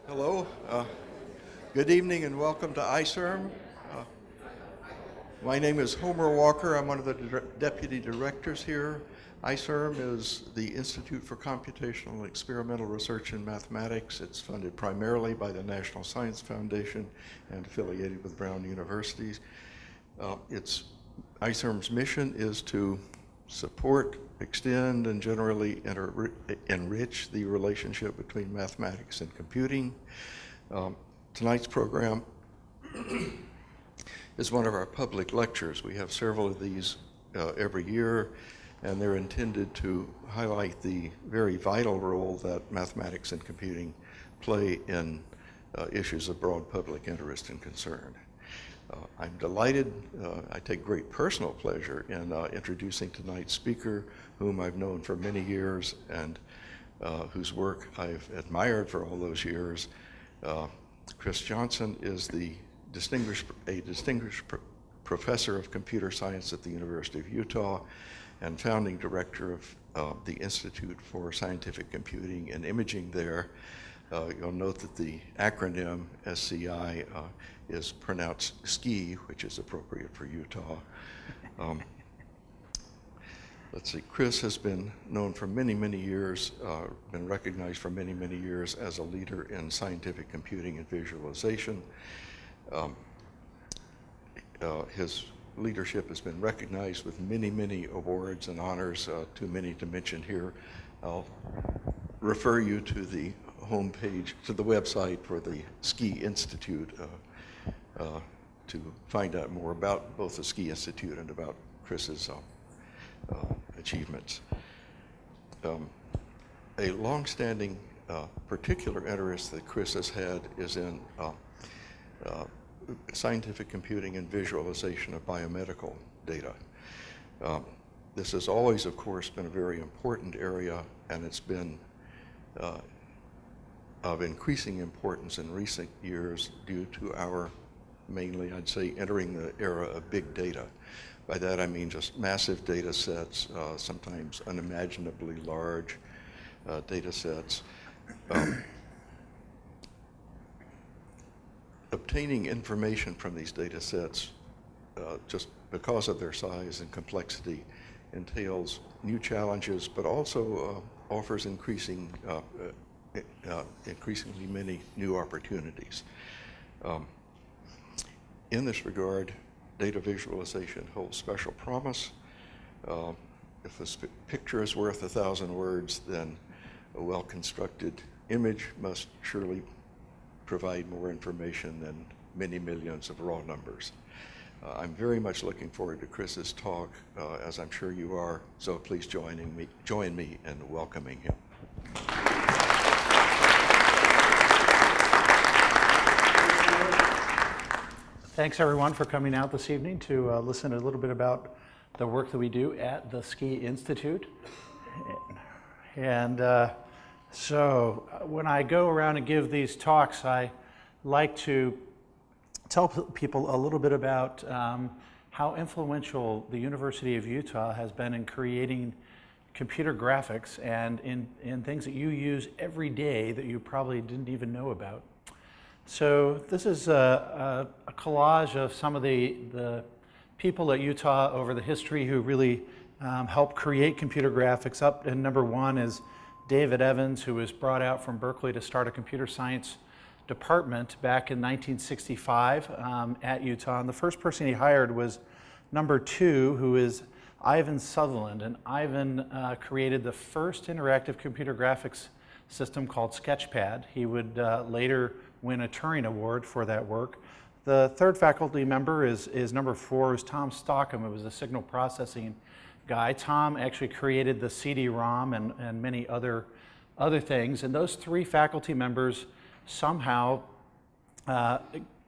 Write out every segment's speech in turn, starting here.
Hello, good evening and welcome to ICERM. My name is Homer Walker. I'm one of the deputy directors here. ICERM is the Institute for Computational and Experimental Research in Mathematics. It's funded primarily by the National Science Foundation and affiliated with Brown Universities. ICERM's mission is to support, extend, and generally enrich the relationship between mathematics and computing. Tonight's program is one of our public lectures. We have several of these every year, and they're intended to highlight the very vital role that mathematics and computing play in issues of broad public interest and concern. I'm delighted, I take great personal pleasure in introducing tonight's speaker, whom I've known for many years and whose work I've admired for all those years. Chris Johnson is a distinguished professor of computer science at the University of Utah and founding director of the Institute for Scientific Computing and Imaging there. You'll note that the acronym SCI is pronounced SCI, which is appropriate for Utah. Let's see, Chris has been known for many, many years, been recognized for many, many years as a leader in scientific computing and visualization. His leadership has been recognized with many, many awards and honors, too many to mention here. I'll refer you to the homepage, to the website for the SCI Institute to find out more about both the SCI Institute and about Chris's achievements. A long-standing particular interest that Chris has had is in scientific computing and visualization of biomedical data. This has always, of course, been a very important area, and it's been of increasing importance in recent years due to our, mainly I'd say, entering the era of big data. By that I mean just massive data sets, sometimes unimaginably large data sets. Obtaining information from these data sets, just because of their size and complexity, entails new challenges, but also offers increasingly many new opportunities. In this regard, data visualization holds special promise. If a picture is worth 1,000 words, then a well-constructed image must surely provide more information than many millions of raw numbers. I'm very much looking forward to Chris's talk, as I'm sure you are, so please join me in welcoming him. Thanks everyone for coming out this evening to listen a little bit about the work that we do at the SCI Institute. And so when I go around and give these talks, I like to tell people a little bit about how influential the University of Utah has been in creating computer graphics and in things that you use every day that you probably didn't even know about. So this is a collage of some of the people at Utah over the history who really helped create computer graphics. Up in number one is David Evans, who was brought out from Berkeley to start a computer science department back in 1965 at Utah. And the first person he hired was number two, who is Ivan Sutherland. And Ivan created the first interactive computer graphics system called Sketchpad. He would later win a Turing Award for that work. The third faculty member is number four, is Tom Stockham, who was a signal processing guy. Tom actually created the CD-ROM and many other things. And those three faculty members somehow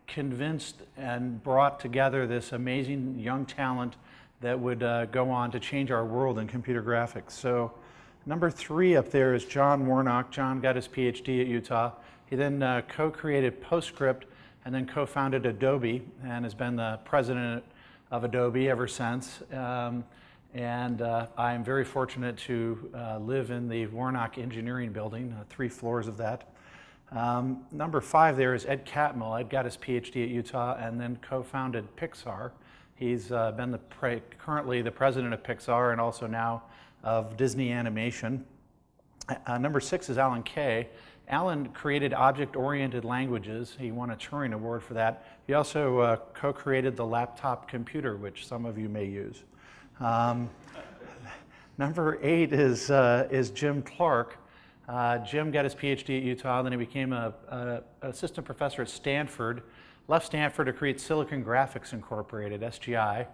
convinced and brought together this amazing young talent that would go on to change our world in computer graphics. So number three up there is John Warnock. John got his PhD at Utah. He then co-created PostScript and then co-founded Adobe and has been the president of Adobe ever since. And I am very fortunate to live in the Warnock Engineering Building, 3 floors of that. Number 5 there is Ed Catmull. Ed got his PhD at Utah and then co-founded Pixar. He's been currently the president of Pixar and also now of Disney Animation. Number 6 is Alan Kay. Alan created object-oriented languages. He won a Turing Award for that. He also co-created the laptop computer, which some of you may use. Number 8 is Jim Clark. Jim got his PhD at Utah, then he became an assistant professor at Stanford, left Stanford to create Silicon Graphics Incorporated, SGI.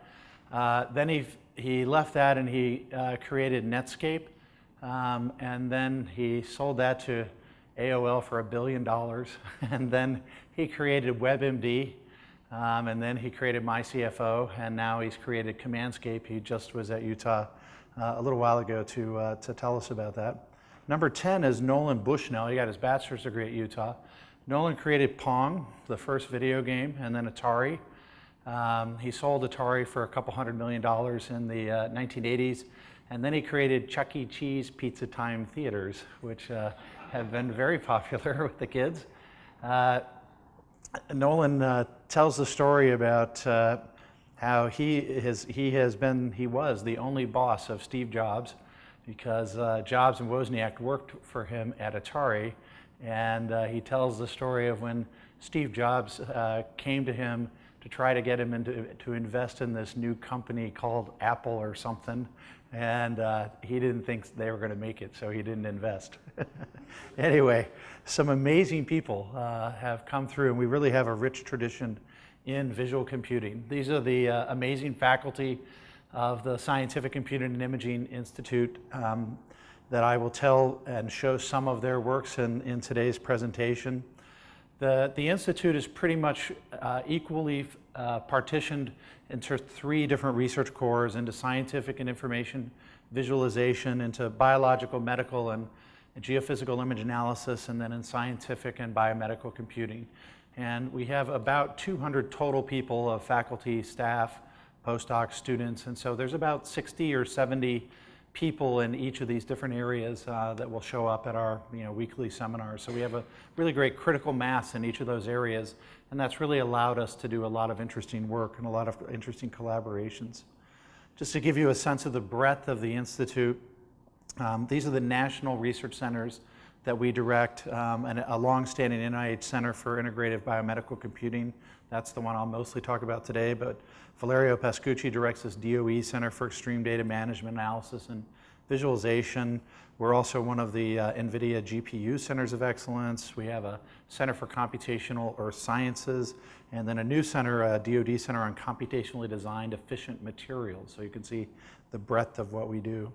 Then he left that and he created Netscape, and then he sold that to AOL for $1 billion, and then he created WebMD, and then he created MyCFO, and now he's created Commandscape. He just was at Utah a little while ago to tell us about that. Number 10 is Nolan Bushnell. He got his bachelor's degree at Utah. Nolan created Pong, the first video game, and then Atari. He sold Atari for a couple $100 million in the 1980s, and then he created Chuck E. Cheese Pizza Time theaters, which have been very popular with the kids. Nolan tells the story about how he was the only boss of Steve Jobs, because Jobs and Wozniak worked for him at Atari, and he tells the story of when Steve Jobs came to him to try to get him to invest in this new company called Apple or something, and he didn't think they were going to make it, so he didn't invest. Anyway, some amazing people have come through, and we really have a rich tradition in visual computing. These are the amazing faculty of the Scientific Computing and Imaging Institute that I will tell and show some of their works in today's presentation. The Institute is pretty much equally partitioned into 3 different research cores, into scientific and information visualization, into biological, medical, and geophysical image analysis, and then in scientific and biomedical computing. And we have about 200 total people of faculty, staff, postdocs, students, and so there's about 60 or 70 people in each of these different areas that will show up at our weekly seminars. So we have a really great critical mass in each of those areas, and that's really allowed us to do a lot of interesting work and a lot of interesting collaborations. Just to give you a sense of the breadth of the Institute, these are the national research centers that we direct, and a long-standing NIH Center for Integrative Biomedical Computing. That's the one I'll mostly talk about today, but Valerio Pascucci directs this DOE Center for Extreme Data Management Analysis and Visualization. We're also one of the NVIDIA GPU Centers of Excellence. We have a Center for Computational Earth Sciences, and then a new center, a DoD Center on Computationally Designed Efficient Materials. So you can see the breadth of what we do.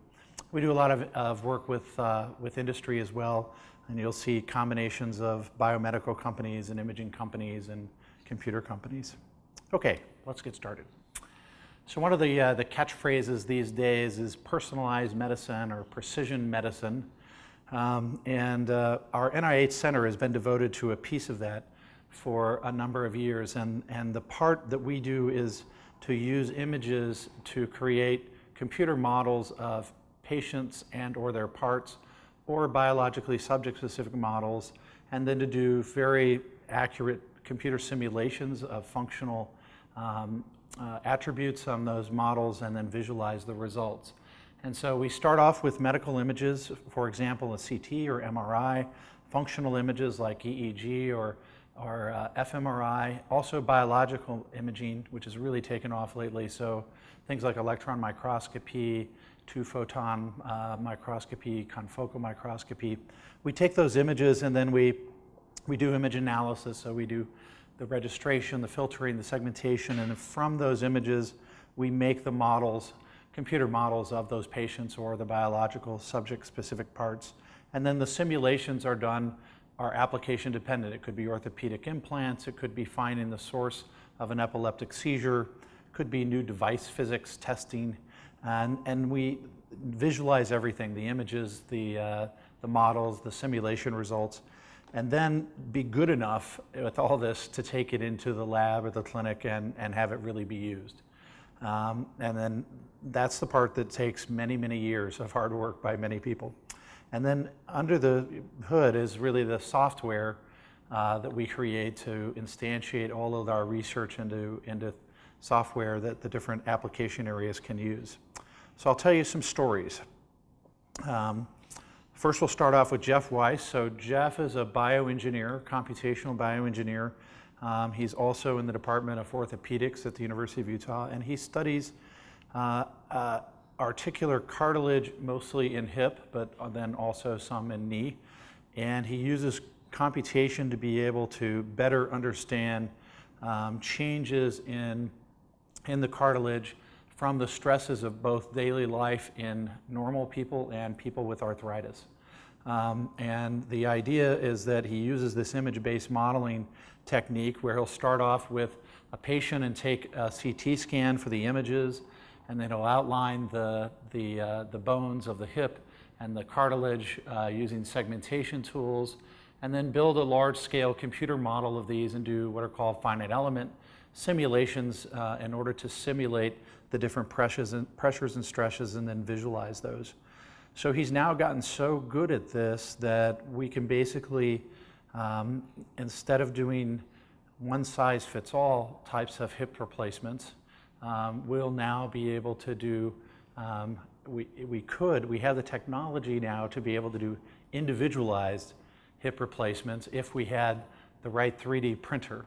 We do a lot of work with industry as well, and you'll see combinations of biomedical companies and imaging companies and computer companies. Okay, let's get started. So one of the catchphrases these days is personalized medicine or precision medicine, and our NIH Center has been devoted to a piece of that for a number of years, and the part that we do is to use images to create computer models of patients and or their parts, or biologically subject-specific models, and then to do very accurate computer simulations of functional attributes on those models and then visualize the results. And so we start off with medical images, for example, a CT or MRI, functional images like EEG or fMRI, also biological imaging, which has really taken off lately. So things like electron microscopy, 2-photon microscopy, confocal microscopy. We take those images and then we do image analysis. So we do the registration, the filtering, the segmentation, and from those images, we make the models, computer models of those patients or the biological subject-specific parts. And then the simulations are done, are application dependent. It could be orthopedic implants, it could be finding the source of an epileptic seizure, could be new device physics testing, and we visualize everything, the images, the models, the simulation results, and then be good enough with all this to take it into the lab or the clinic and have it really be used. And then that's the part that takes many, many years of hard work by many people. And then under the hood is really the software that we create to instantiate all of our research into software that the different application areas can use. So I'll tell you some stories. First, we'll start off with Jeff Weiss. So Jeff is a bioengineer, computational bioengineer. He's also in the Department of Orthopedics at the University of Utah, and he studies articular cartilage, mostly in hip, but then also some in knee. And he uses computation to be able to better understand changes in the cartilage from the stresses of both daily life in normal people and people with arthritis. And the idea is that he uses this image-based modeling technique where he'll start off with a patient and take a CT scan for the images, and then he'll outline the bones of the hip and the cartilage using segmentation tools, and then build a large-scale computer model of these and do what are called finite element simulations in order to simulate the different pressures and stresses and then visualize those. So he's now gotten so good at this that we can basically, instead of doing one-size-fits-all types of hip replacements, we'll now be able to do, we have the technology now to be able to do individualized hip replacements if we had the right 3D printer.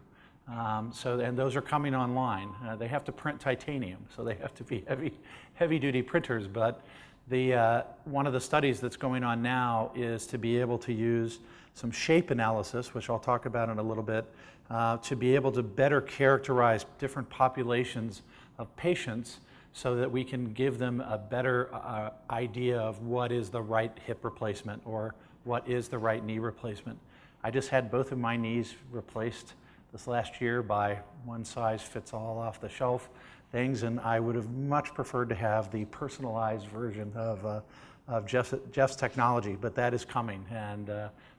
And those are coming online. They have to print titanium, so they have to be heavy-duty printers. But one of the studies that's going on now is to be able to use some shape analysis, which I'll talk about in a little bit, to be able to better characterize different populations of patients so that we can give them a better idea of what is the right hip replacement or what is the right knee replacement. I just had both of my knees replaced this last year by one-size-fits-all off-the-shelf things, and I would have much preferred to have the personalized version of Jeff's technology, but that is coming. And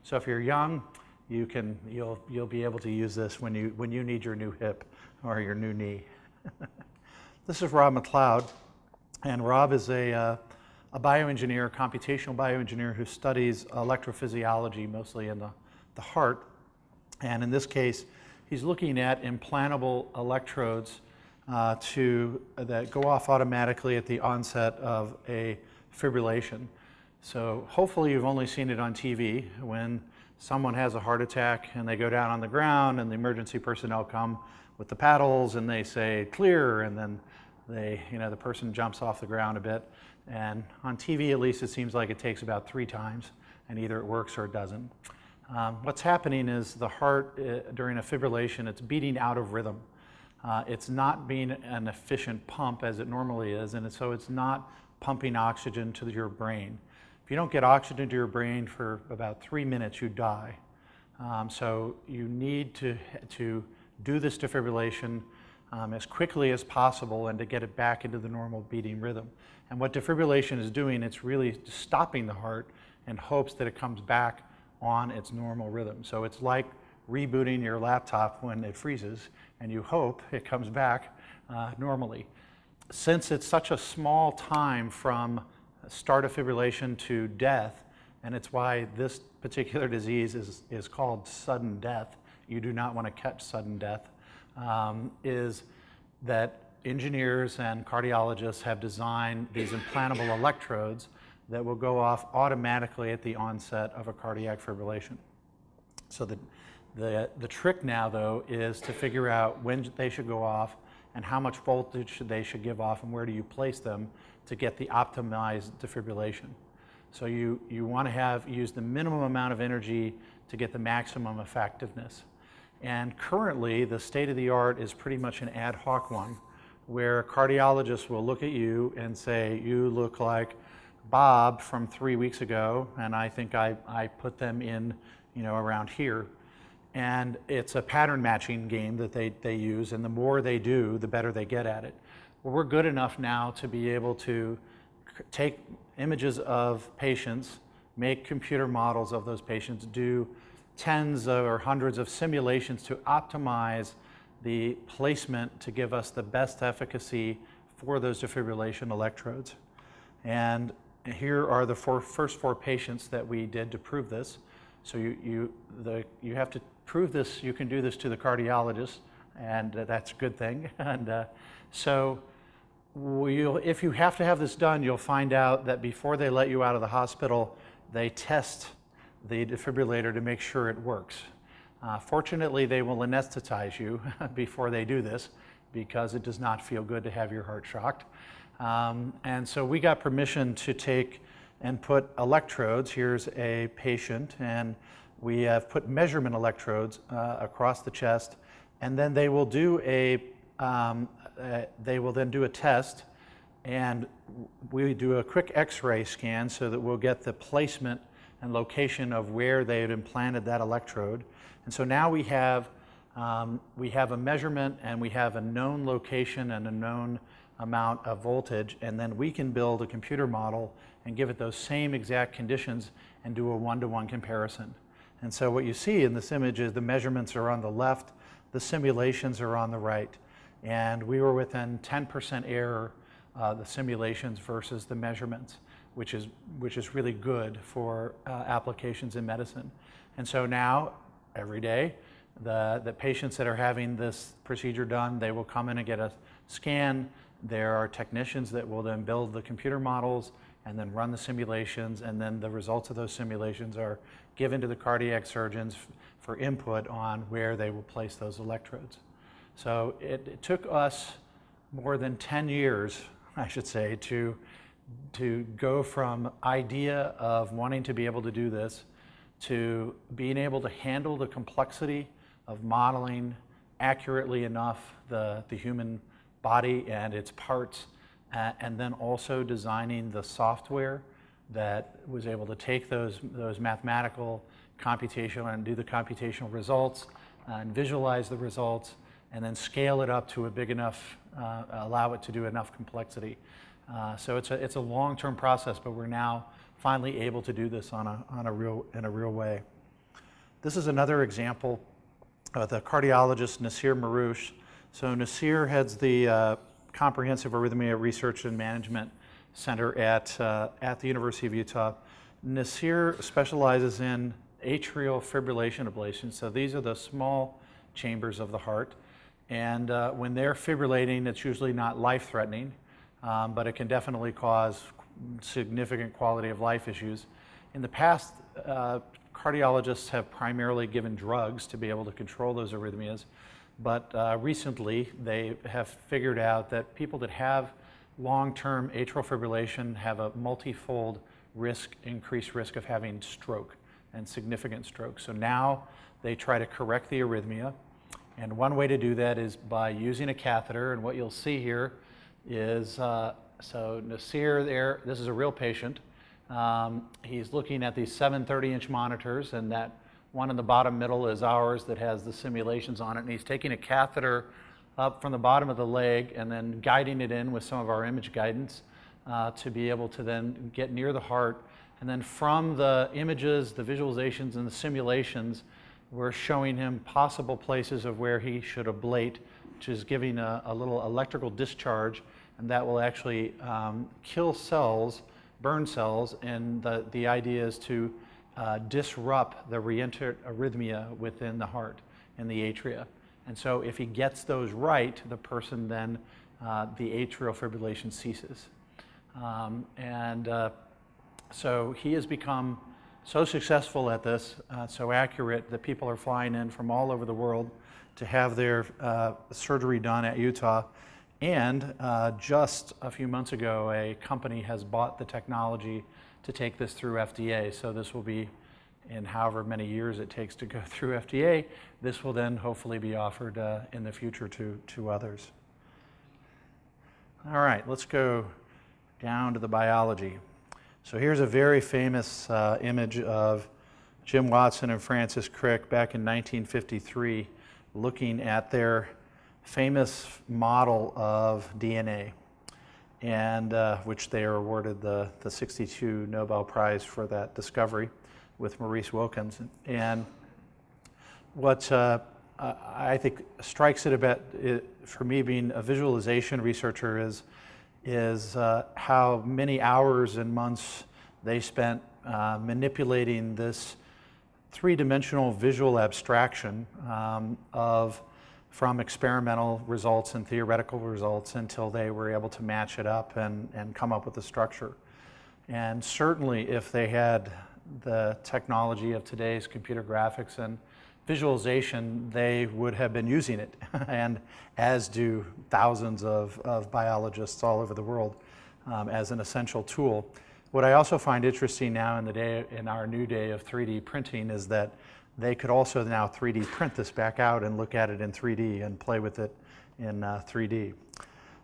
so if you're young, you'll be able to use this when you need your new hip or your new knee. This is Rob McLeod, and Rob is a bioengineer, computational bioengineer who studies electrophysiology, mostly in the heart. And in this case, he's looking at implantable electrodes that go off automatically at the onset of a fibrillation. So hopefully you've only seen it on TV when someone has a heart attack and they go down on the ground and the emergency personnel come with the paddles and they say clear, and then the person jumps off the ground a bit. And on TV, at least, it seems like it takes about 3 times, and either it works or it doesn't. What's happening is the heart, during a fibrillation, it's beating out of rhythm. It's not being an efficient pump as it normally is, and so it's not pumping oxygen to your brain. If you don't get oxygen to your brain for about 3 minutes, you die. So you need to do this defibrillation as quickly as possible and to get it back into the normal beating rhythm. And what defibrillation is doing, it's really stopping the heart in hopes that it comes back on its normal rhythm. So it's like rebooting your laptop when it freezes, and you hope it comes back normally. Since it's such a small time from start of fibrillation to death, and it's why this particular disease is called sudden death, you do not want to catch sudden death, is that engineers and cardiologists have designed these implantable electrodes that will go off automatically at the onset of a cardiac fibrillation. So the trick now, though, is to figure out when they should go off and how much voltage they should give off and where do you place them to get the optimized defibrillation. So you want to use the minimum amount of energy to get the maximum effectiveness. And currently, the state-of-the-art is pretty much an ad hoc one, where cardiologists will look at you and say, you look like Bob from 3 weeks ago, and I think I put them in, around here. And it's a pattern matching game that they use, and the more they do, the better they get at it. Well, we're good enough now to be able to take images of patients, make computer models of those patients, do tens or hundreds of simulations to optimize the placement to give us the best efficacy for those defibrillation electrodes. And here are the first 4 patients that we did to prove this. So you have to prove this, you can do this to the cardiologist, and that's a good thing. And so if you have to have this done, you'll find out that before they let you out of the hospital, they test the defibrillator to make sure it works. Fortunately, they will anesthetize you before they do this because it does not feel good to have your heart shocked. And so we got permission to take and put electrodes. Here's a patient, and we have put measurement electrodes across the chest, and then they will do then do a test, and we do a quick X-ray scan so that we'll get the placement and location of where they had implanted that electrode. And so now we have a measurement, and we have a known location and a known amount of voltage, and then we can build a computer model and give it those same exact conditions and do a one-to-one comparison. And so what you see in this image is the measurements are on the left, the simulations are on the right, and we were within 10% error, the simulations versus the measurements, which is really good for applications in medicine. And so now, every day, the patients that are having this procedure done, they will come in and get a scan. There are technicians that will then build the computer models and then run the simulations, and then the results of those simulations are given to the cardiac surgeons for input on where they will place those electrodes. So it took us more than 10 years, I should say, to go from idea of wanting to be able to do this to being able to handle the complexity of modeling accurately enough the human body and its parts, and then also designing the software that was able to take those mathematical computational and do the computational results and visualize the results, and then scale it up to a big enough, allow it to do enough complexity. So it's a long-term process, but we're now finally able to do this in a real way. This is another example of the cardiologist Nasir Marouche. So Nasir heads the Comprehensive Arrhythmia Research and Management Center at the University of Utah. Nasir specializes in atrial fibrillation ablation. So these are the small chambers of the heart. And when they're fibrillating, it's usually not life-threatening, but it can definitely cause significant quality of life issues. In the past, cardiologists have primarily given drugs to be able to control those arrhythmias, but recently they have figured out that people that have long-term atrial fibrillation have a multifold increased risk of having stroke and significant stroke. So now they try to correct the arrhythmia, and one way to do that is by using a catheter. And what you'll see here is, so Nasir there, this is a real patient. He's looking at these 730-inch monitors, and that one in the bottom middle is ours that has the simulations on it, and he's taking a catheter up from the bottom of the leg and then guiding it in with some of our image guidance to be able to then get near the heart. And then from the images, the visualizations, and the simulations, we're showing him possible places of where he should ablate, which is giving a little electrical discharge, and that will actually kill cells, burn cells, and the idea is to disrupt the reentrant arrhythmia within the heart and the atria. And so if he gets those right, the person then, the atrial fibrillation ceases. So he has become so successful at this, so accurate, that people are flying in from all over the world to have their surgery done at Utah. And just a few months ago, a company has bought the technology to take this through FDA. So this will be, in however many years it takes to go through FDA, this will then hopefully be offered in the future to others. All right, let's go down to the biology. So here's a very famous image of Jim Watson and Francis Crick back in 1953 looking at their famous model of DNA, and which they are awarded the 62 Nobel Prize for that discovery with Maurice Wilkins. And what I think strikes it a bit, for me being a visualization researcher, is how many hours and months they spent manipulating this three-dimensional visual abstraction from experimental results and theoretical results until they were able to match it up and come up with a structure. And certainly if they had the technology of today's computer graphics and visualization, they would have been using it, and as do thousands of biologists all over the world as an essential tool. What I also find interesting now in our new day of 3D printing is that they could also now 3D print this back out and look at it in 3D and play with it in 3D.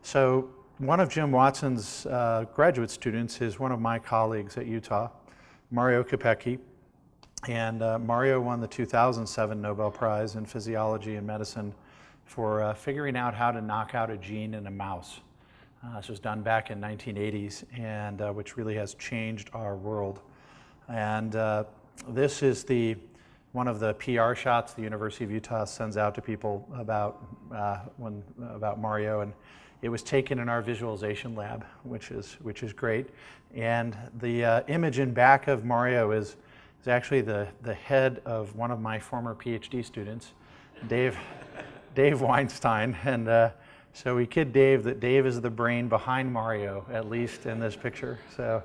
So one of Jim Watson's graduate students is one of my colleagues at Utah, Mario Capecchi. And Mario won the 2007 Nobel Prize in Physiology and Medicine for figuring out how to knock out a gene in a mouse. This was done back in 1980s, and which really has changed our world. And this is one of the PR shots the University of Utah sends out to people about Mario, and it was taken in our visualization lab, which is great. And the image in back of Mario is actually the head of one of my former PhD students, Dave Weinstein. And so we kid Dave that Dave is the brain behind Mario, at least in this picture. So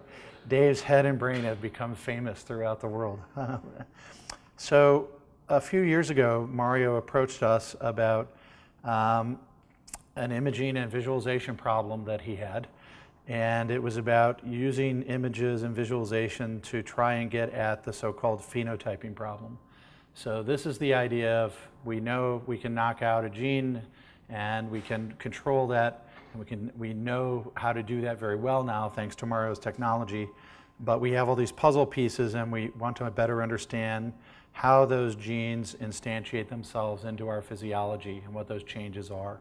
Dave's head and brain have become famous throughout the world. So a few years ago, Mario approached us about an imaging and visualization problem that he had. And it was about using images and visualization to try and get at the so-called phenotyping problem. So this is the idea of, we know we can knock out a gene and we can control that, and we know how to do that very well now thanks to Mario's technology, but we have all these puzzle pieces and we want to better understand how those genes instantiate themselves into our physiology and what those changes are.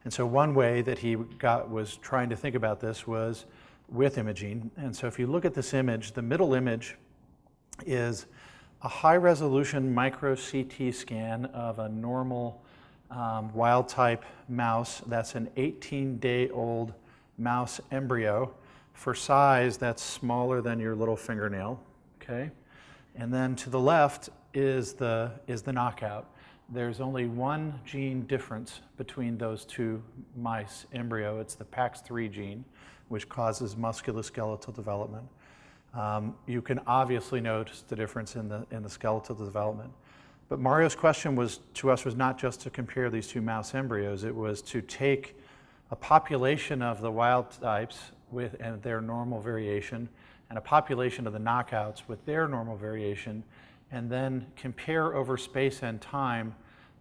And so one way that he was trying to think about this was with imaging. And so if you look at this image, the middle image is a high-resolution micro CT scan of a normal wild-type mouse. That's an 18-day-old mouse embryo. For size, that's smaller than your little fingernail, okay? And then to the left is the knockout. There's only one gene difference between those two mice embryo. It's the PAX3 gene, which causes musculoskeletal development. You can obviously notice the difference in the skeletal development. But Mario's question to us was not just to compare these two mouse embryos. It was to take a population of the wild types and their normal variation, and a population of the knockouts with their normal variation, and then compare over space and time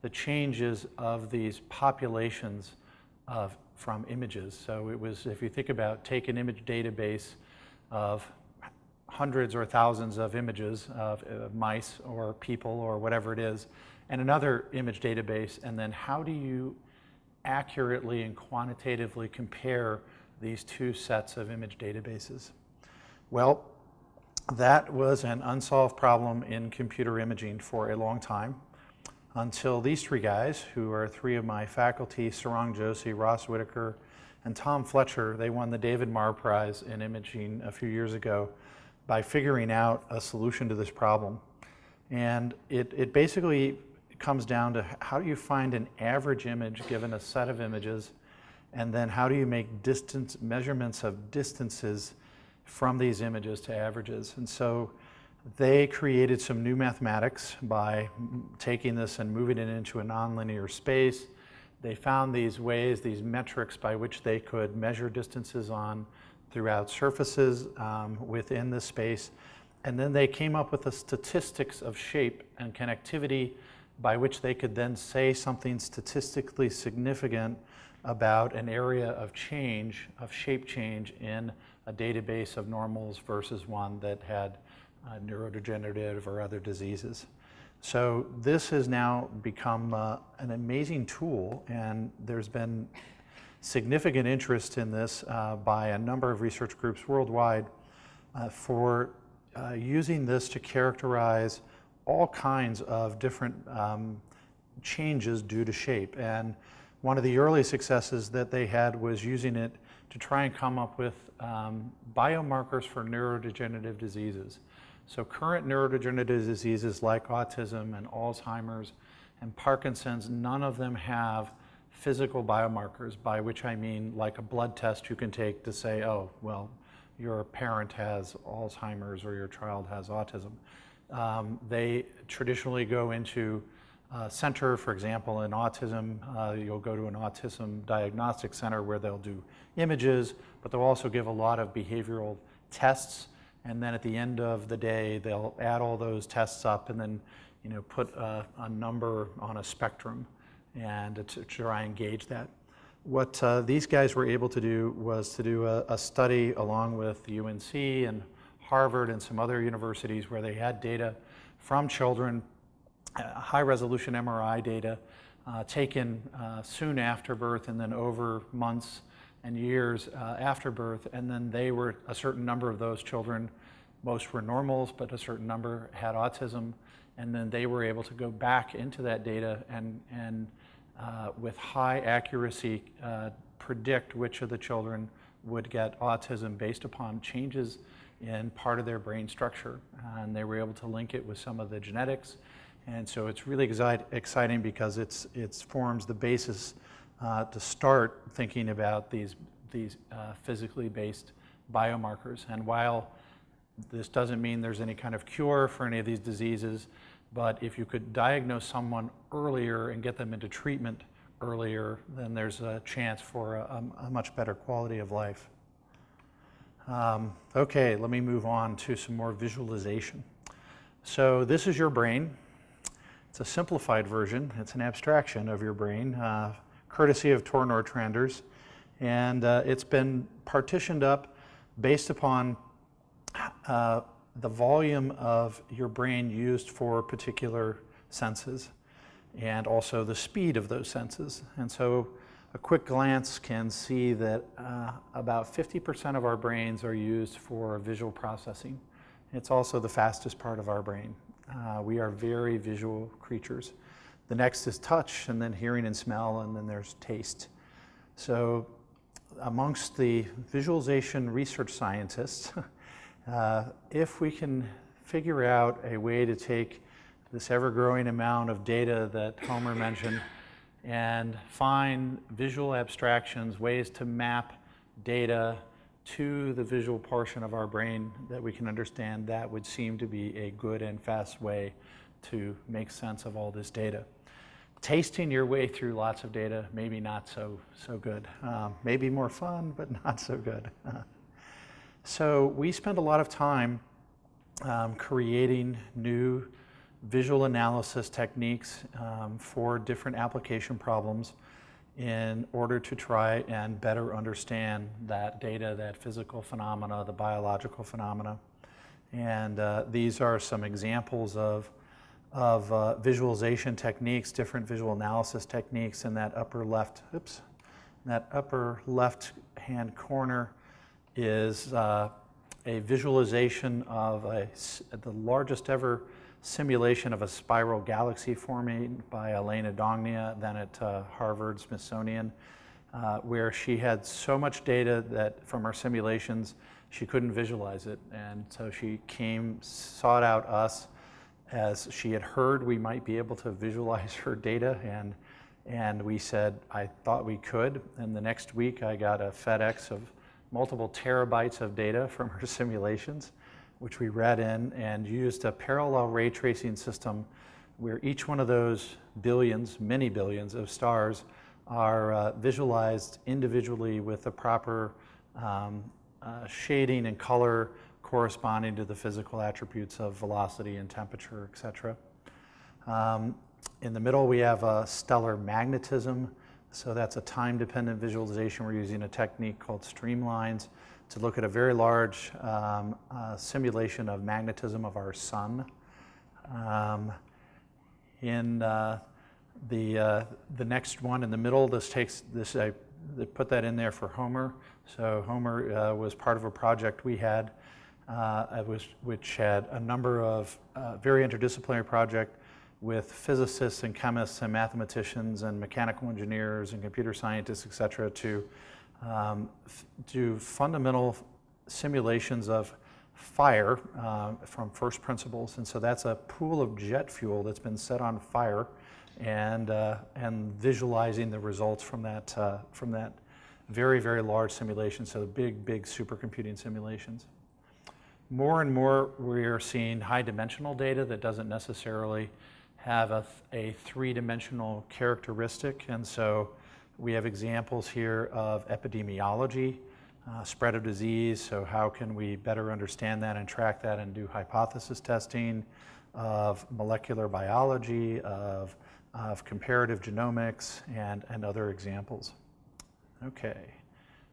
the changes of these populations from images. So it was, if you think about, take an image database of hundreds or thousands of images of mice or people or whatever it is, and another image database, and then how do you accurately and quantitatively compare these two sets of image databases? Well, that was an unsolved problem in computer imaging for a long time, until these three guys, who are three of my faculty, Sarang Joshi, Ross Whitaker, and Tom Fletcher. They won the David Marr Prize in imaging a few years ago by figuring out a solution to this problem. And it basically comes down to, how do you find an average image given a set of images, and then how do you make measurements of distances from these images to averages? And so they created some new mathematics by taking this and moving it into a nonlinear space. They found these ways, these metrics by which they could measure distances throughout surfaces within the space. And then they came up with the statistics of shape and connectivity by which they could then say something statistically significant about an area of change, of shape change in a database of normals versus one that had neurodegenerative or other diseases. So this has now become an amazing tool, and there's been significant interest in this by a number of research groups worldwide for using this to characterize all kinds of different changes due to shape. And one of the early successes that they had was using it to try and come up with biomarkers for neurodegenerative diseases. So current neurodegenerative diseases like autism and Alzheimer's and Parkinson's, none of them have physical biomarkers, by which I mean like a blood test you can take to say, oh, well, your parent has Alzheimer's or your child has autism. They traditionally go into a center, for example, in autism, you'll go to an autism diagnostic center where they'll do images, but they'll also give a lot of behavioral tests. And then at the end of the day, they'll add all those tests up and then, put a number on a spectrum and to try and gauge that. What these guys were able to do was to do a study along with UNC and Harvard and some other universities where they had data from children, high-resolution MRI data taken soon after birth and then over months and years after birth. And then a certain number of those children, most were normals, but a certain number had autism. And then they were able to go back into that data and with high accuracy predict which of the children would get autism based upon changes in part of their brain structure. And they were able to link it with some of the genetics. And so it's really exciting because it forms the basis to start thinking about these physically based biomarkers. And while this doesn't mean there's any kind of cure for any of these diseases, but if you could diagnose someone earlier and get them into treatment earlier, then there's a chance for a much better quality of life. Okay, let me move on to some more visualization. So this is your brain. It's a simplified version. It's an abstraction of your brain, courtesy of Tor Nordstranders. And it's been partitioned up based upon the volume of your brain used for particular senses and also the speed of those senses. And so a quick glance can see that about 50% of our brains are used for visual processing. It's also the fastest part of our brain. We are very visual creatures. The next is touch, and then hearing and smell, and then there's taste. So amongst the visualization research scientists, if we can figure out a way to take this ever-growing amount of data that Homer mentioned and find visual abstractions, ways to map data to the visual portion of our brain that we can understand, that would seem to be a good and fast way to make sense of all this data. Tasting your way through lots of data, maybe not so good. Maybe more fun, but not so good. So we spend a lot of time creating new visual analysis techniques for different application problems in order to try and better understand that data, that physical phenomena, the biological phenomena. And these are some examples of visualization techniques, different visual analysis techniques in that upper left-hand corner is a visualization of the largest ever simulation of a spiral galaxy forming by Elena Dongnia, then at Harvard Smithsonian, where she had so much data that from her simulations, she couldn't visualize it. And so she sought out us as she had heard we might be able to visualize her data, and we said, I thought we could. And the next week, I got a FedEx of multiple terabytes of data from her simulations, which we read in and used a parallel ray tracing system where each one of those billions, many billions of stars are visualized individually with the proper shading and color corresponding to the physical attributes of velocity and temperature, et cetera. In the middle, we have stellar magnetism. So that's a time-dependent visualization. We're using a technique called streamlines to look at a very large simulation of magnetism of our sun. In the next one in the middle, I put that in there for Homer. So Homer was part of a project we had, which had a number of very interdisciplinary project with physicists and chemists and mathematicians and mechanical engineers and computer scientists, et cetera, to do fundamental simulations of fire from first principles. And so that's a pool of jet fuel that's been set on fire, and visualizing the results from that very, very large simulation, so the big supercomputing simulations. More and more we're seeing high dimensional data that doesn't necessarily have a three-dimensional characteristic, and so we have examples here of epidemiology, spread of disease, so how can we better understand that and track that and do hypothesis testing, of molecular biology, of comparative genomics, and other examples. Okay,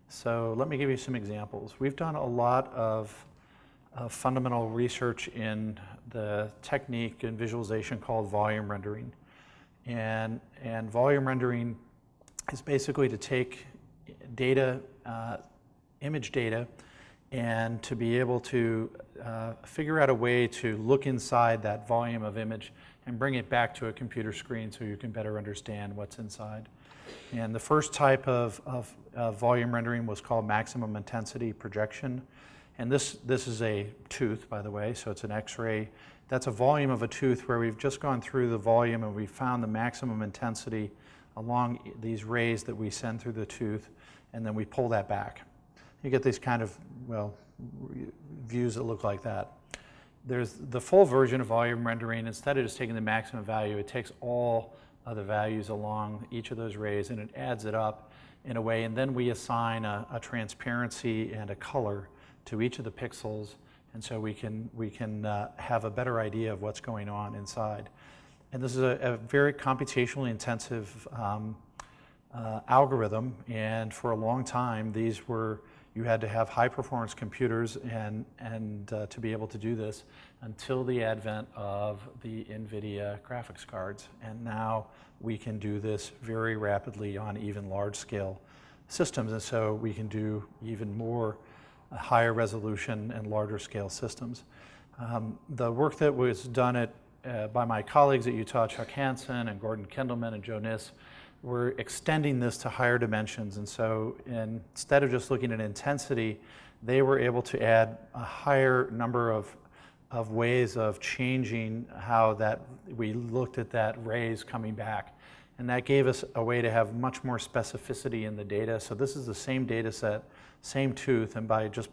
so let me give you some examples. We've done a lot of fundamental research in the technique and visualization called volume rendering. And volume rendering is basically to take data, image data, and to be able to figure out a way to look inside that volume of image and bring it back to a computer screen so you can better understand what's inside. And the first type of volume rendering was called maximum intensity projection. And this is a tooth, by the way, so it's an X-ray. That's a volume of a tooth where we've just gone through the volume and we found the maximum intensity along these rays that we send through the tooth, and then we pull that back. You get these kind of, well, views that look like that. There's the full version of volume rendering. Instead of just taking the maximum value, it takes all of the values along each of those rays and it adds it up in a way, and then we assign a transparency and a color to each of the pixels, and so we can have a better idea of what's going on inside. And this is a very computationally intensive algorithm, and for a long time you had to have high performance computers and to be able to do this, until the advent of the NVIDIA graphics cards. And now we can do this very rapidly on even large scale systems, and so we can do even more higher resolution and larger scale systems. The work that was done by my colleagues at Utah, Chuck Hansen and Gordon Kendallman and Joe Niss, we're extending this to higher dimensions. And so instead of just looking at intensity, they were able to add a higher number of ways of changing how that we looked at that rays coming back. And that gave us a way to have much more specificity in the data. So this is the same data set, same tooth, and by just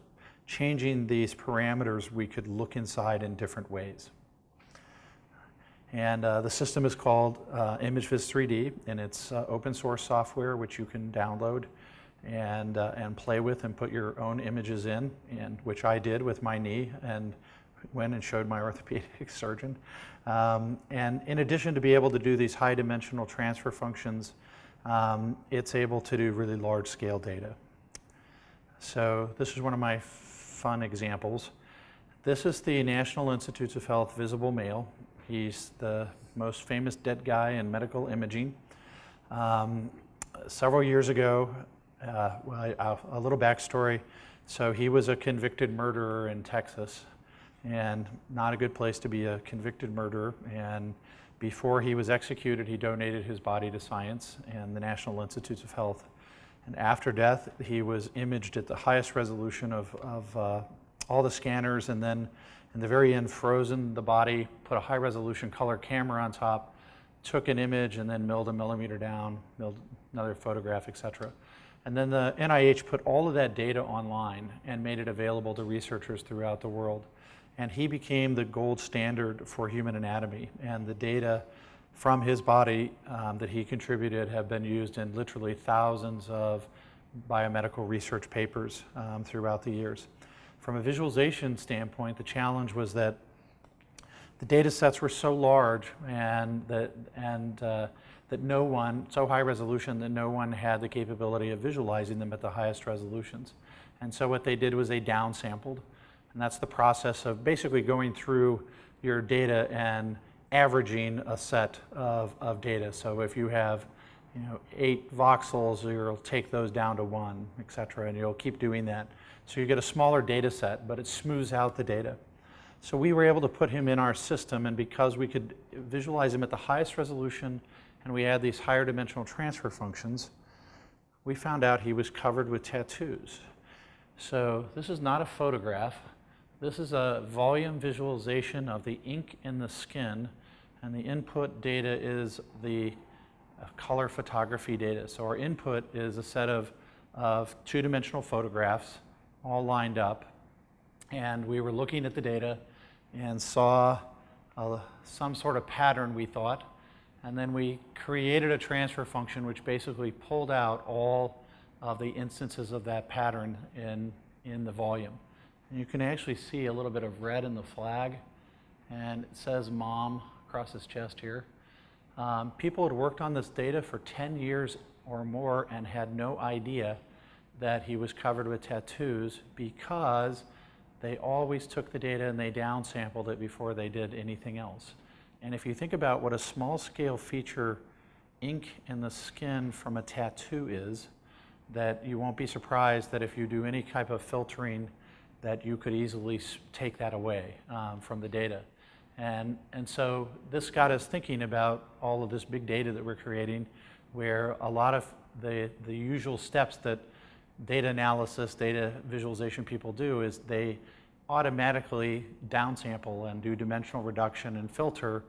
changing these parameters, we could look inside in different ways. And the system is called ImageViz 3D, and it's open source software which you can download and play with and put your own images in, and which I did with my knee and went and showed my orthopedic surgeon. And in addition to be able to do these high dimensional transfer functions, it's able to do really large scale data. So this is one of my fun examples. This is the National Institutes of Health visible male. He's the most famous dead guy in medical imaging. Several years ago, a little backstory. So he was a convicted murderer in Texas, and not a good place to be a convicted murderer. And before he was executed, he donated his body to science and the National Institutes of Health. And after death, he was imaged at the highest resolution of all the scanners, and then in the very end frozen the body, put a high resolution color camera on top, took an image, and then milled a millimeter down, milled another photograph, etc. And then the NIH put all of that data online and made it available to researchers throughout the world. And he became the gold standard for human anatomy, and the data from his body that he contributed have been used in literally thousands of biomedical research papers throughout the years. From a visualization standpoint, the challenge was that the data sets were so large and that no one, so high resolution that no one had the capability of visualizing them at the highest resolutions. And so what they did was they downsampled, and that's the process of basically going through your data and averaging a set of data. So if you have 8 voxels, you'll take those down to 1, et cetera, and you'll keep doing that. So you get a smaller data set, but it smooths out the data. So we were able to put him in our system, and because we could visualize him at the highest resolution and we had these higher dimensional transfer functions, we found out he was covered with tattoos. So this is not a photograph, This is a volume visualization of the ink in the skin, and the input data is the color photography data. So our input is a set of two-dimensional photographs all lined up, and we were looking at the data and saw some sort of pattern, we thought, and then we created a transfer function which basically pulled out all of the instances of that pattern in the volume. And you can actually see a little bit of red in the flag, and it says mom across his chest here. People had worked on this data for 10 years or more and had no idea that he was covered with tattoos, because they always took the data and they downsampled it before they did anything else. And if you think about what a small scale feature ink in the skin from a tattoo is, that you won't be surprised that if you do any type of filtering, that you could easily take that away from the data. And so this got us thinking about all of this big data that we're creating, where a lot of the usual steps that data analysis, data visualization people do is they automatically downsample and do dimensional reduction and filter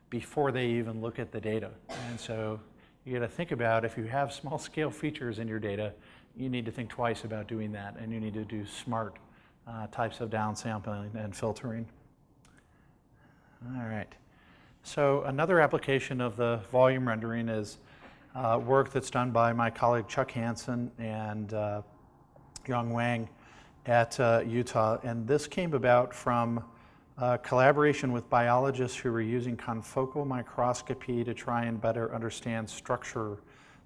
before they even look at the data. And so you got to think about, if you have small scale features in your data, you need to think twice about doing that, and you need to do smart types of downsampling and filtering. All right. So another application of the volume rendering is work that's done by my colleague Chuck Hansen and Yong Wang at Utah. And this came about from collaboration with biologists who were using confocal microscopy to try and better understand structure,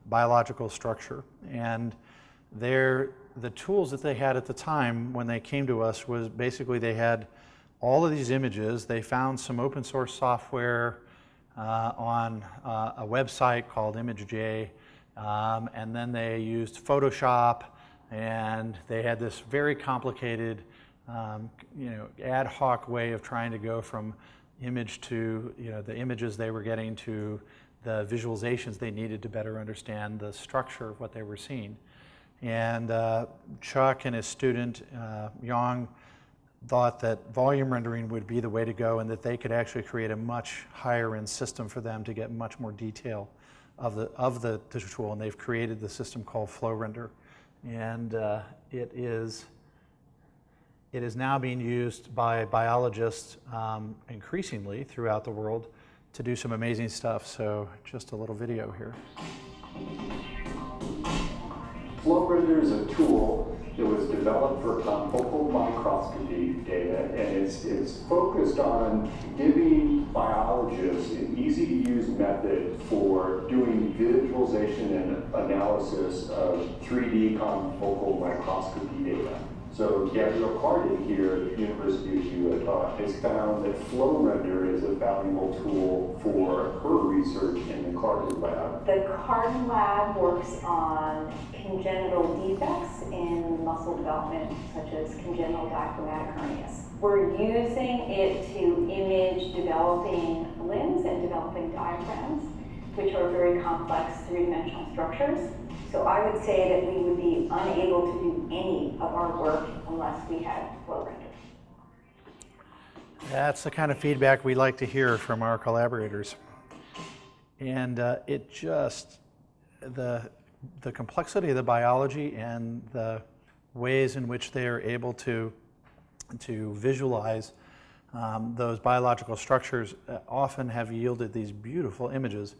biological structure. And the tools that they had at the time when they came to us was basically they had all of these images. They found some open source software on a website called ImageJ, and then they used Photoshop, and they had this very complicated ad hoc way of trying to go from image to the images they were getting to the visualizations they needed to better understand the structure of what they were seeing. And Chuck and his student Yong thought that volume rendering would be the way to go, and that they could actually create a much higher end system for them to get much more detail of the tool. And they've created the system called FlowRender, and it is now being used by biologists increasingly throughout the world to do some amazing stuff. So just a little video here. FlowRender is a tool that was developed for confocal microscopy data, and it's focused on giving biologists an easy-to-use method for doing visualization and analysis of 3D confocal microscopy data. So Gabrielle Cardin here at the University of Utah has found that FlowRender is a valuable tool for her research in the Cardin lab. The Cardin lab works on congenital defects in muscle development, such as congenital diaphragmatic hernias. We're using it to image developing limbs and developing diaphragms, which are very complex three-dimensional structures. So I would say that we would be unable to do any of our work unless we had FlowRender. That's the kind of feedback we like to hear from our collaborators. And it just, the complexity of the biology and the ways in which they are able to visualize those biological structures often have yielded these beautiful images.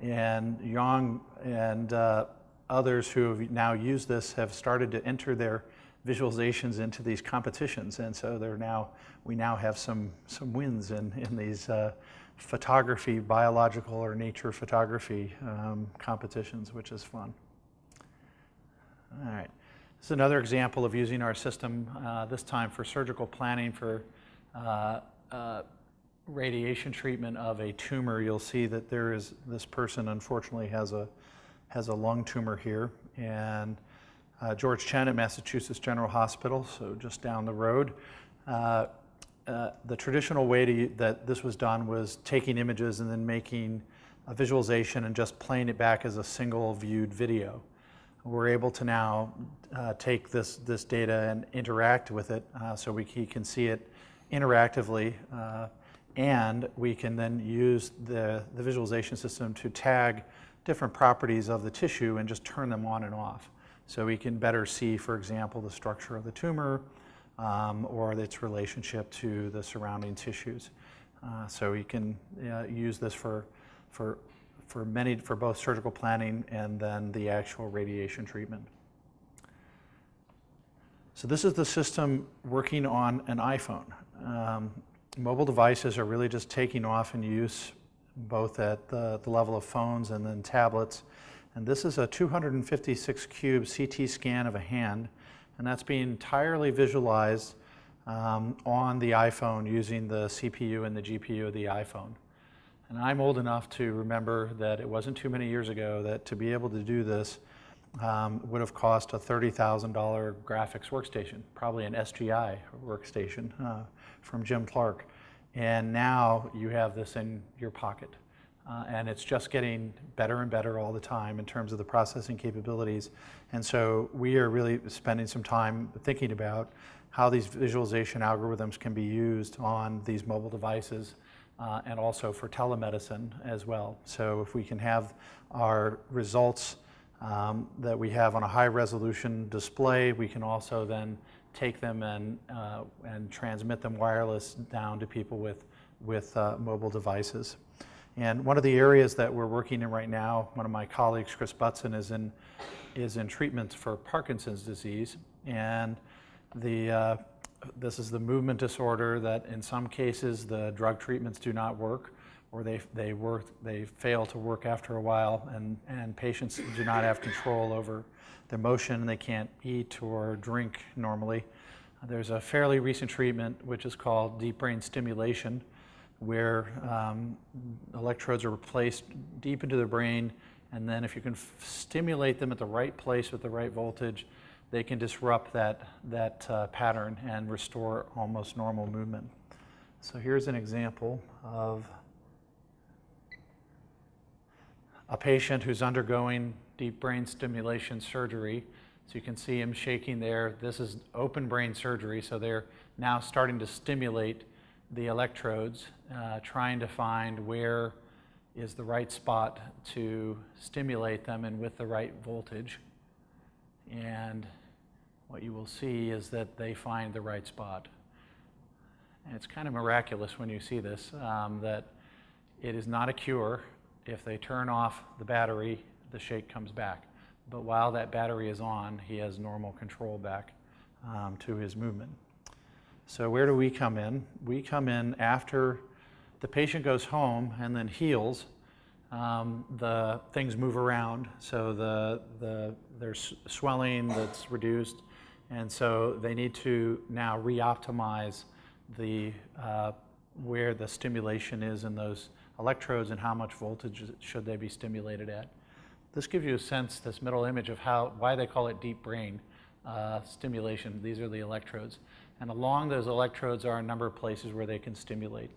And Yong and others who have now used this have started to enter their visualizations into these competitions, and so we now have some wins in these photography, biological or nature photography competitions, which is fun. All right, this is another example of using our system, this time for surgical planning for radiation treatment of a tumor. You'll see that this person unfortunately has a lung tumor here, and George Chen at Massachusetts General Hospital, so just down the road. The traditional way that this was done was taking images and then making a visualization and just playing it back as a single viewed video. we're able to now take this data and interact with it so he can see it interactively, and we can then use the visualization system to tag different properties of the tissue and just turn them on and off. So we can better see, for example, the structure of the tumor or its relationship to the surrounding tissues. So we can use this for both surgical planning and then the actual radiation treatment. So this is the system working on an iPhone. Mobile devices are really just taking off in use both at the level of phones and then tablets. And this is a 256 cube CT scan of a hand, and that's being entirely visualized on the iPhone using the CPU and the GPU of the iPhone. And I'm old enough to remember that it wasn't too many years ago that to be able to do this would have cost a $30,000 graphics workstation, probably an SGI workstation from Jim Clark. And now you have this in your pocket. And it's just getting better and better all the time in terms of the processing capabilities. And so we are really spending some time thinking about how these visualization algorithms can be used on these mobile devices and also for telemedicine as well. So if we can have our results that we have on a high resolution display, we can also then take them and transmit them wireless down to people with mobile devices. And one of the areas that we're working in right now, one of my colleagues, Chris Butson, is in treatments for Parkinson's disease. And this is the movement disorder that in some cases the drug treatments do not work, or they fail to work after a while, and patients do not have control over their motion, and they can't eat or drink normally. There's a fairly recent treatment which is called deep brain stimulation, where electrodes are placed deep into the brain, and then if you can stimulate them at the right place with the right voltage, they can disrupt that pattern and restore almost normal movement. So here's an example of a patient who's undergoing deep brain stimulation surgery. So you can see him shaking there. This is open brain surgery, so they're now starting to stimulate the electrodes, trying to find where is the right spot to stimulate them and with the right voltage. And what you will see is that they find the right spot. And it's kind of miraculous when you see this, that it is not a cure. If they turn off the battery, the shake comes back. But while that battery is on, he has normal control back to his movement. So where do we come in? We come in after the patient goes home and then heals. The things move around, so there's swelling that's reduced, and so they need to now re-optimize where the stimulation is in those electrodes and how much voltage should they be stimulated at. This gives you a sense, this middle image, of why they call it deep brain stimulation. These are the electrodes. And along those electrodes are a number of places where they can stimulate.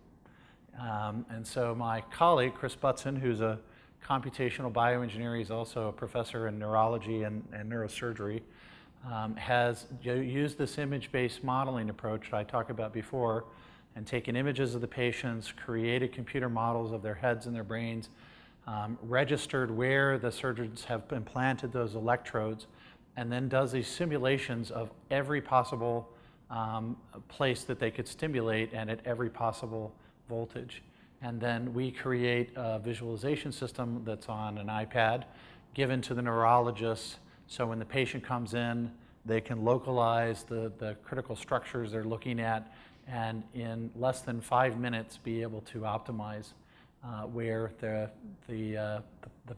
And so my colleague, Chris Butson, who's a computational bioengineer, he's also a professor in neurology and neurosurgery, has used this image-based modeling approach that I talked about before, and taken images of the patients, created computer models of their heads and their brains, registered where the surgeons have implanted those electrodes, and then does these simulations of every possible place that they could stimulate and at every possible voltage. And then we create a visualization system that's on an iPad given to the neurologist, so when the patient comes in, they can localize the critical structures they're looking at, and in less than 5 minutes be able to optimize where the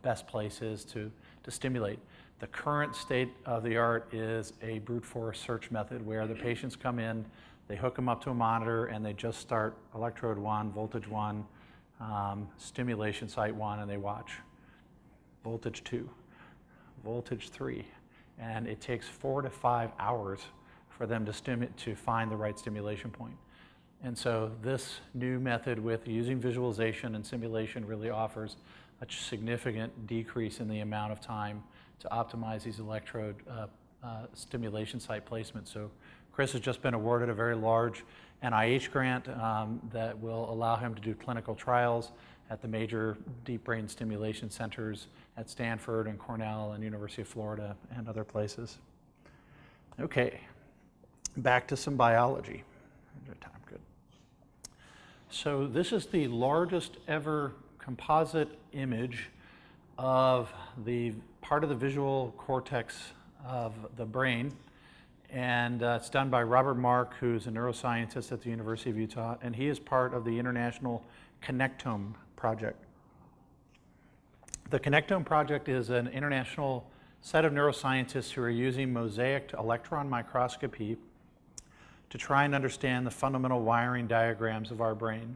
best place is to stimulate. The current state of the art is a brute force search method where the patients come in, they hook them up to a monitor, and they just start electrode 1, voltage 1, stimulation site 1, and they watch. Voltage 2, voltage 3, and it takes 4 to 5 hours for them to find the right stimulation point. And so this new method with using visualization and simulation really offers a significant decrease in the amount of time to optimize these electrode stimulation site placements. So Chris has just been awarded a very large NIH grant that will allow him to do clinical trials at the major deep brain stimulation centers at Stanford and Cornell and University of Florida and other places. Okay, back to some biology. Time, good. So this is the largest ever composite image of the part of the visual cortex of the brain. And it's done by Robert Mark, who's a neuroscientist at the University of Utah, and he is part of the International Connectome Project. The Connectome Project is an international set of neuroscientists who are using mosaic electron microscopy to try and understand the fundamental wiring diagrams of our brain.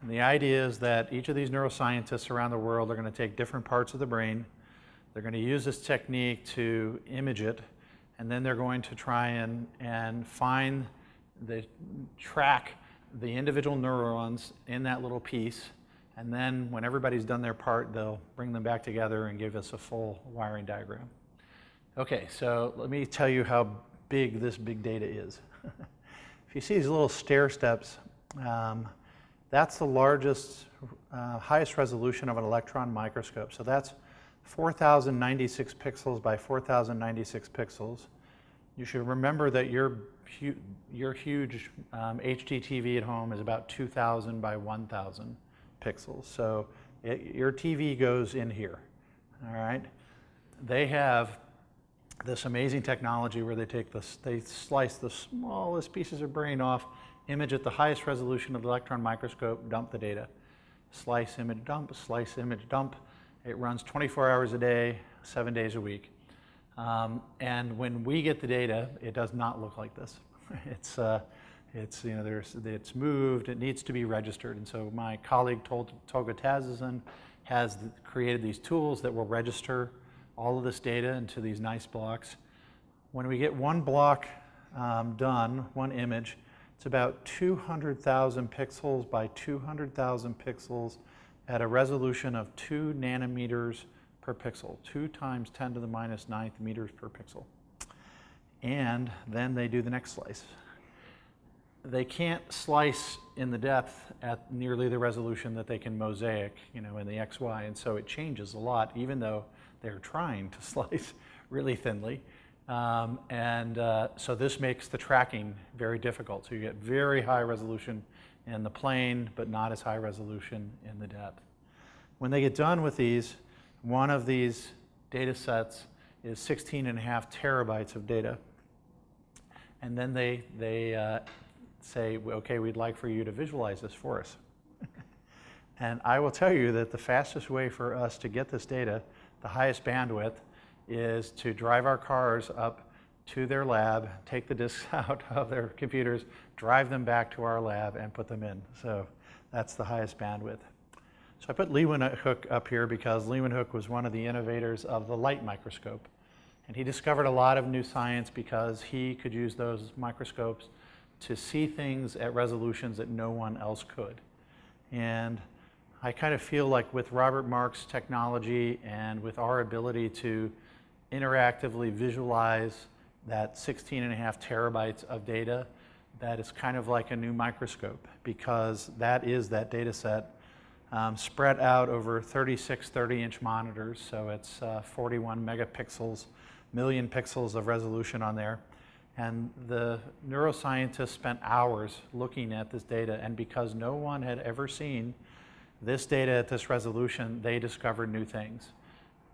And the idea is that each of these neuroscientists around the world are going to take different parts of the brain. They're going to use this technique to image it, and then they're going to try and track the individual neurons in that little piece. And then when everybody's done their part, they'll bring them back together and give us a full wiring diagram. Okay, so let me tell you how big this big data is. If you see these little stair steps, that's the largest, highest resolution of an electron microscope. So that's 4,096 pixels by 4,096 pixels. You should remember that your huge HD TV at home is about 2,000 by 1,000 pixels. So your TV goes in here, all right? They have this amazing technology where they slice the smallest pieces of brain off, image at the highest resolution of the electron microscope, dump the data. Slice, image, dump, slice, image, dump. It runs 24 hours a day, 7 days a week. And when we get the data, it does not look like this. It's moved, it needs to be registered. And so my colleague Tolga Tazizan has created these tools that will register all of this data into these nice blocks. When we get one block done, one image, it's about 200,000 pixels by 200,000 pixels at a resolution of 2 nanometers per pixel, 2 times 10 to the minus 9th meters per pixel. And then they do the next slice. They can't slice in the depth at nearly the resolution that they can mosaic, in the XY, and so it changes a lot, even though they're trying to slice really thinly. So this makes the tracking very difficult. So you get very high resolution in the plane, but not as high resolution in the depth. When they get done with these, one of these data sets is 16.5 terabytes of data. And then they say, okay, we'd like for you to visualize this for us. And I will tell you that the fastest way for us to get this data, the highest bandwidth, is to drive our cars up to their lab, take the disks out of their computers, drive them back to our lab, and put them in. So that's the highest bandwidth. So I put Leeuwenhoek up here because Leeuwenhoek was one of the innovators of the light microscope. And he discovered a lot of new science because he could use those microscopes to see things at resolutions that no one else could. And I kind of feel like with Robert Mark's technology and with our ability to interactively visualize that 16.5 terabytes of data, that is kind of like a new microscope, because that is that data set spread out over 36 30-inch monitors. So it's 41 megapixels, million pixels of resolution on there. And the neuroscientists spent hours looking at this data, and because no one had ever seen this data at this resolution, they discovered new things.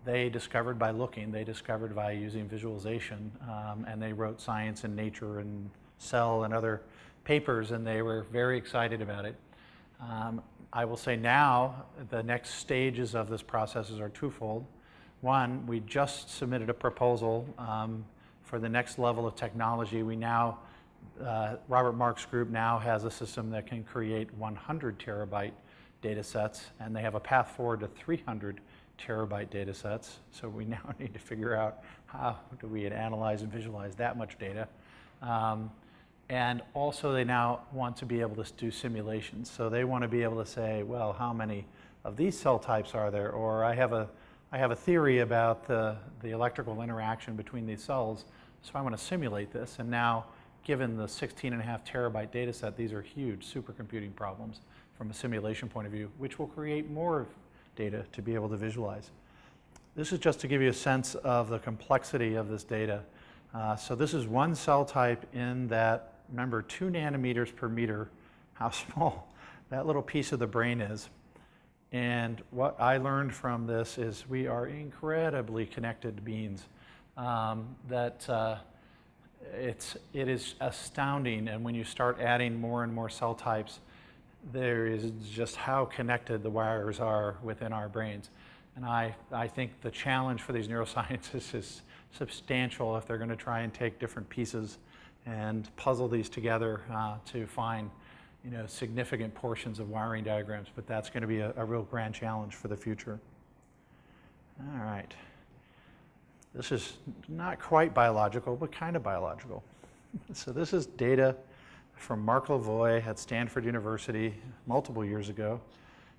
They discovered by looking, they discovered by using visualization, and they wrote Science and Nature and Cell and other papers, and they were very excited about it. I will say now, the next stages of this process are twofold. One, we just submitted a proposal for the next level of technology. We now, Robert Mark's group now has a system that can create 100 terabyte data sets, and they have a path forward to 300 terabyte data sets. So we now need to figure out how do we analyze and visualize that much data. And also they now want to be able to do simulations. So they want to be able to say, well, how many of these cell types are there, or I have a theory about the electrical interaction between these cells, so I want to simulate this. And now, given the 16.5 terabyte data set, these are huge supercomputing problems from a simulation point of view, which will create more data to be able to visualize. This is just to give you a sense of the complexity of this data. So this is one cell type in that, remember, 2 nanometers per meter, how small that little piece of the brain is. And what I learned from this is we are incredibly connected beings. It is astounding, and when you start adding more and more cell types, there is just how connected the wires are within our brains. And I think the challenge for these neuroscientists is substantial if they're going to try and take different pieces and puzzle these together to find, significant portions of wiring diagrams. But that's going to be a real grand challenge for the future. All right. This is not quite biological, but kind of biological. So this is data from Mark Lavoie at Stanford University multiple years ago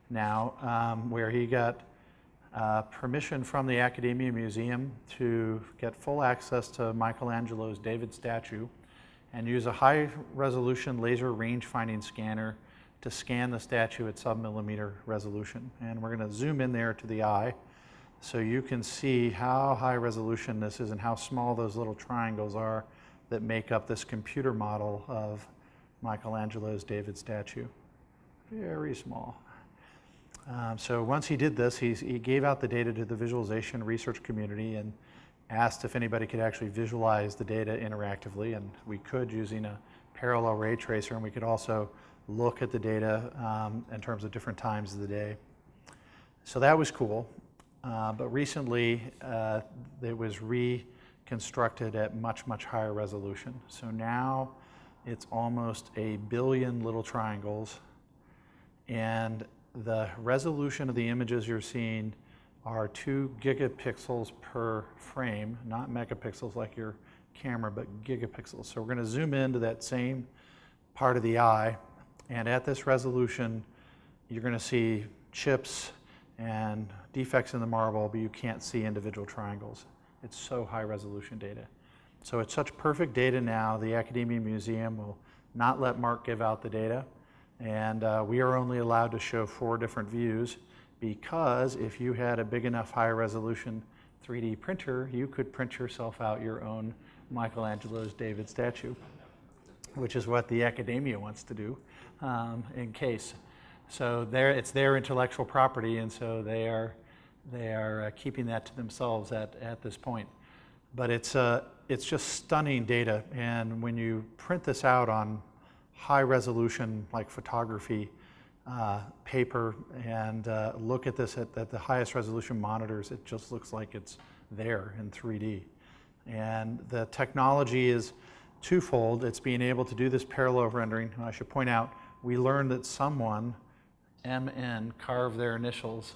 now, where he got permission from the Academia Museum to get full access to Michelangelo's David statue and use a high-resolution laser range-finding scanner to scan the statue at sub-millimeter resolution. And we're going to zoom in there to the eye so you can see how high resolution this is and how small those little triangles are that make up this computer model of Michelangelo's David statue. Very small. So once he did this, he gave out the data to the visualization research community and asked if anybody could actually visualize the data interactively, and we could using a parallel ray tracer, and we could also look at the data in terms of different times of the day. So that was cool, but recently it was reconstructed at much, much higher resolution. So now it's almost 1 billion little triangles, and the resolution of the images you're seeing are 2 gigapixels per frame, not megapixels like your camera, but gigapixels. So we're going to zoom into that same part of the eye, and at this resolution, you're going to see chips and defects in the marble, but you can't see individual triangles. It's so high resolution data. So it's such perfect data now, the Academia Museum will not let Mark give out the data, and we are only allowed to show 4 different views, because if you had a big enough high resolution 3D printer, you could print yourself out your own Michelangelo's David statue, which is what the Academia wants to do in case. So it's their intellectual property, and so they are keeping that to themselves at this point. But it's just stunning data, and when you print this out on high resolution like photography paper and look at this at the highest resolution monitors, it just looks like it's there in 3D. And the technology is twofold. It's being able to do this parallel rendering. I should point out, we learned that someone, MN, carved their initials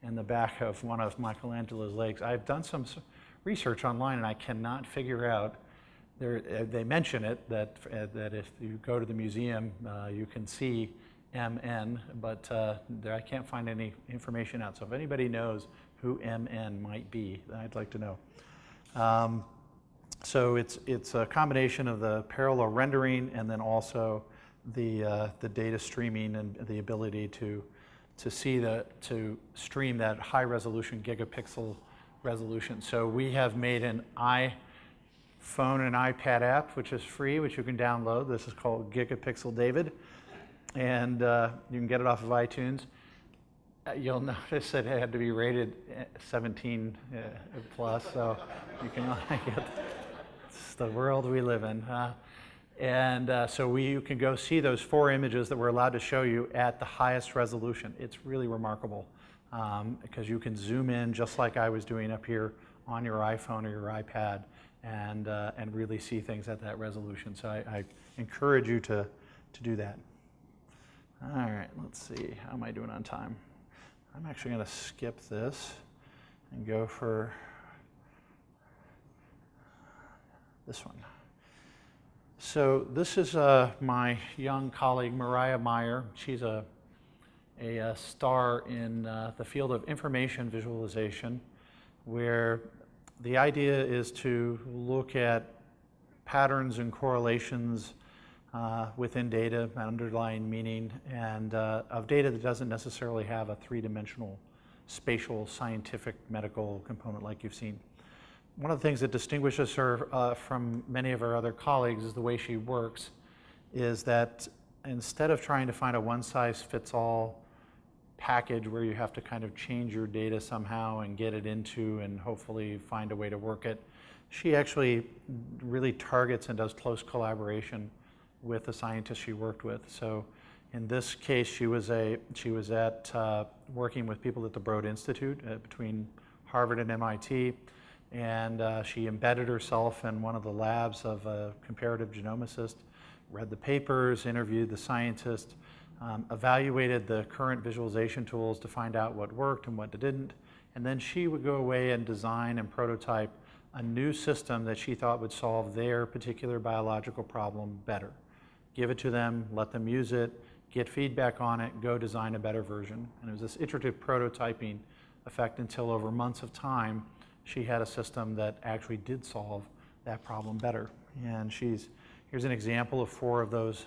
in the back of one of Michelangelo's legs. I've done some research online and I cannot figure out, they mention it, that if you go to the museum, you can see MN, but I can't find any information out. So if anybody knows who MN might be, I'd like to know. So it's a combination of the parallel rendering and then also the data streaming and the ability to stream that high resolution gigapixel resolution. So we have made an iPhone and iPad app, which is free, which you can download. This is called Gigapixel David, and you can get it off of iTunes. You'll notice that it had to be rated 17 plus, so you can get, it's the world we live in. So you can go see those 4 images that we're allowed to show you at the highest resolution. It's really remarkable because you can zoom in just like I was doing up here on your iPhone or your iPad and really see things at that resolution. So I encourage you to do that. All right, let's see. How am I doing on time? I'm actually going to skip this and go for this one. So this is my young colleague, Mariah Meyer. She's a a star in the field of information visualization, where the idea is to look at patterns and correlations within data, underlying meaning, and of data that doesn't necessarily have a three-dimensional spatial, scientific, medical component like you've seen. One of the things that distinguishes her from many of her other colleagues is the way she works, is that instead of trying to find a one-size-fits-all package where you have to kind of change your data somehow and get it into and hopefully find a way to work it, she actually really targets and does close collaboration with the scientists she worked with. So in this case, she was working with people at the Broad Institute between Harvard and MIT, and she embedded herself in one of the labs of a comparative genomicist, read the papers, interviewed the scientist, evaluated the current visualization tools to find out what worked and what didn't, and then she would go away and design and prototype a new system that she thought would solve their particular biological problem better. Give it to them, let them use it, get feedback on it, go design a better version. And it was this iterative prototyping effect until over months of time, she had a system that actually did solve that problem better. And here's an example of 4 of those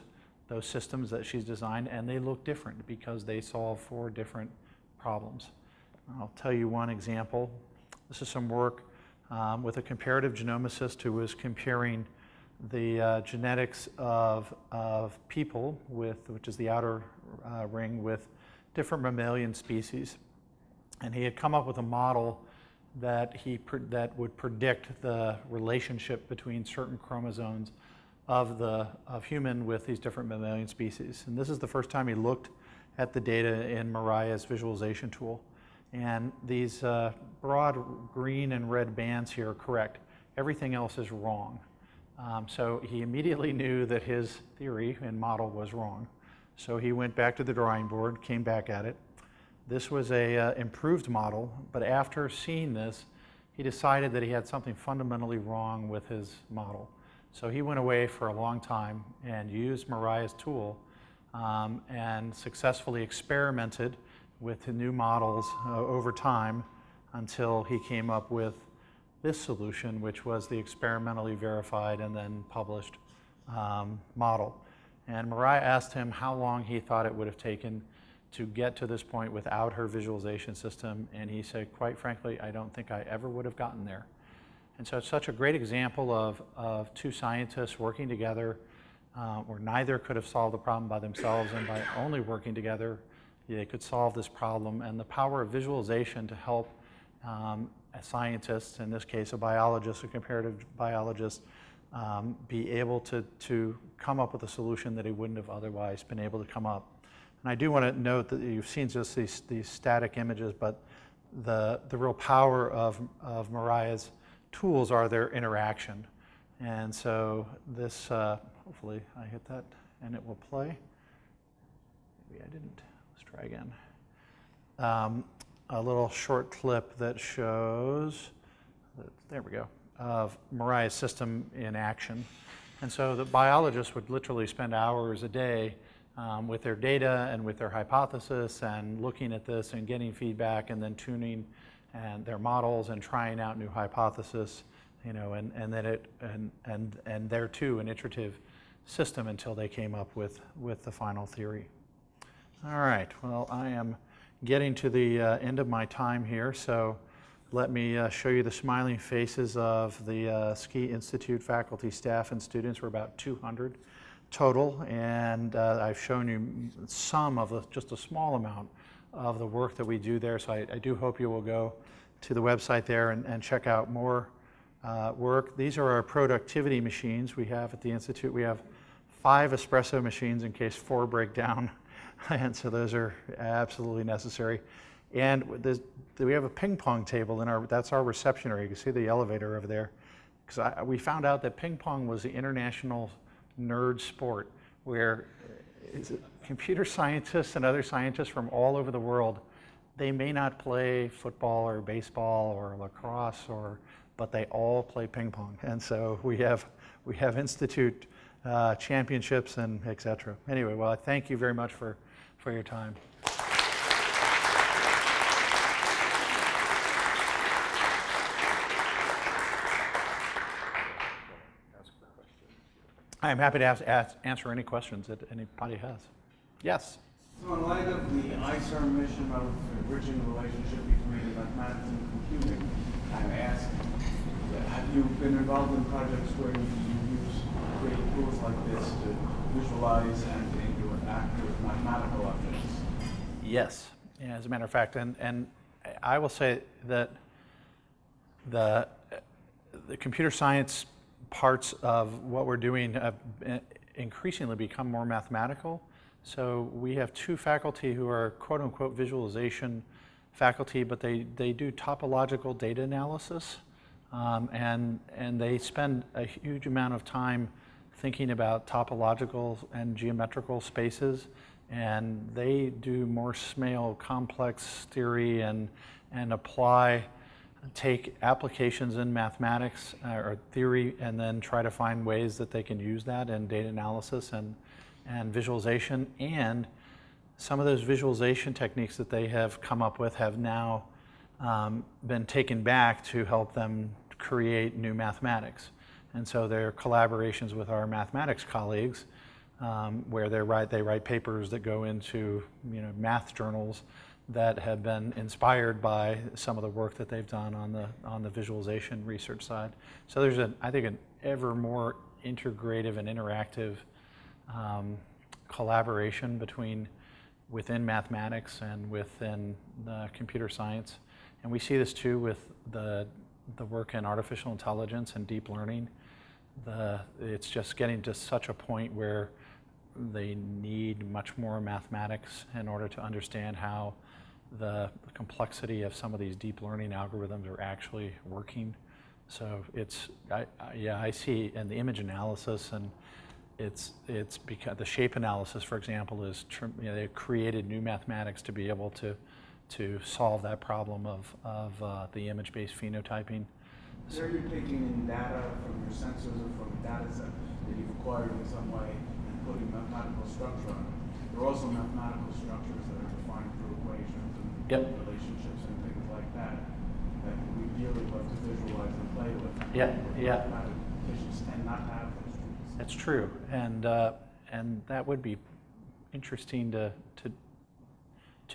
systems that she's designed, and they look different because they solve 4 different problems. I'll tell you one example. This is some work with a comparative genomicist who was comparing the genetics of people which is the outer ring, with different mammalian species. And he had come up with a model that would predict the relationship between certain chromosomes of human with these different mammalian species. And this is the first time he looked at the data in Mariah's visualization tool. And these broad green and red bands here are correct. Everything else is wrong. So he immediately knew that his theory and model was wrong. So he went back to the drawing board, came back at it. This was a improved model, but after seeing this, he decided that he had something fundamentally wrong with his model. So he went away for a long time and used Mariah's tool and successfully experimented with the new models over time until he came up with this solution, which was the experimentally verified and then published model. And Mariah asked him how long he thought it would have taken to get to this point without her visualization system, and he said, quite frankly, I don't think I ever would have gotten there. And so it's such a great example of 2 scientists working together where neither could have solved the problem by themselves, and by only working together, they could solve this problem. And the power of visualization to help a scientist, in this case a biologist, a comparative biologist, be able to come up with a solution that he wouldn't have otherwise been able to come up. And I do want to note that you've seen just these static images, but the real power of Mariah's tools are their interaction. And so this, hopefully I hit that and it will play. Maybe I didn't. Let's try again. A little short clip that shows, there we go, of Mariah's system in action. And so the biologists would literally spend hours a day with their data and with their hypothesis and looking at this and getting feedback and then tuning and their models and trying out new hypothesis, you know, and then there too an iterative system until they came up with the final theory. All right, well, I am getting to the end of my time here, so let me show you the smiling faces of the Ski Institute faculty, staff, and students. We're about 200 total, and I've shown you some of just a small amount of the work that we do there, so I do hope you will go to the website there and check out more work. These are our productivity machines we have at the Institute. We have 5 espresso machines in case 4 break down, and so those are absolutely necessary. And we have a ping pong table that's our reception area. You can see the elevator over there. Because we found out that ping pong was the international nerd sport where computer scientists and other scientists from all over the world, they may not play football or baseball or lacrosse, but they all play ping pong. And so we have institute championships and et cetera. Anyway, well, I thank you very much for your time. I am happy to answer any questions that anybody has. Yes? So in light of the ICER mission of enriching the relationship between mathematics and computing, I'm asking, have you been involved in projects where you use great tools like this to visualize and interact with mathematical objects? Yes, yeah, as a matter of fact, and I will say that the computer science parts of what we're doing have increasingly become more mathematical. So we have two faculty who are quote unquote visualization faculty, but they do topological data analysis, and they spend a huge amount of time thinking about topological and geometrical spaces, and they do more Smale complex theory and take applications in mathematics or theory and then try to find ways that they can use that in data analysis and visualization. And some of those visualization techniques that they have come up with have now been taken back to help them create new mathematics. And so there are collaborations with our mathematics colleagues where they write papers that go into math journals that have been inspired by some of the work that they've done on the visualization research side. So there's I think an ever more integrative and interactive collaboration within mathematics and within computer science. And we see this too with the work in artificial intelligence and deep learning. It's just getting to such a point where they need much more mathematics in order to understand how the complexity of some of these deep learning algorithms are actually working. So I see, and the image analysis, and it's because the shape analysis, for example, is they created new mathematics to be able to solve that problem of the image-based phenotyping. So you're taking in data from your sensors or from a data set that you've acquired in some way and putting mathematical structure on it. There are also mathematical structures that are defined through equations and relationships and things like that we really love to visualize and play with. Mathematicians tend not to have those tools. That's true, and that would be interesting to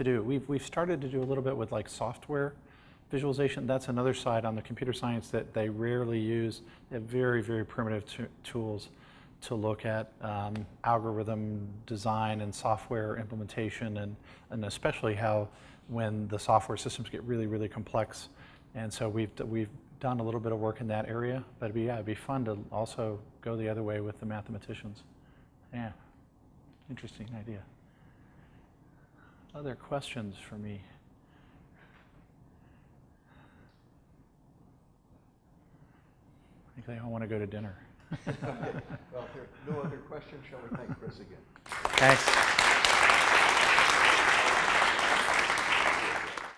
do. We've started to do a little bit with like software visualization. That's another side on the computer science that they rarely use. They have very, very primitive tools to look at algorithm design and software implementation, and especially how when the software systems get really, really complex. And so we've done a little bit of work in that area, but it'd be fun to also go the other way with the mathematicians. Yeah, interesting idea. Other questions for me? I think they all want to go to dinner. Well, if there are no other questions, shall we thank Chris again? Thanks.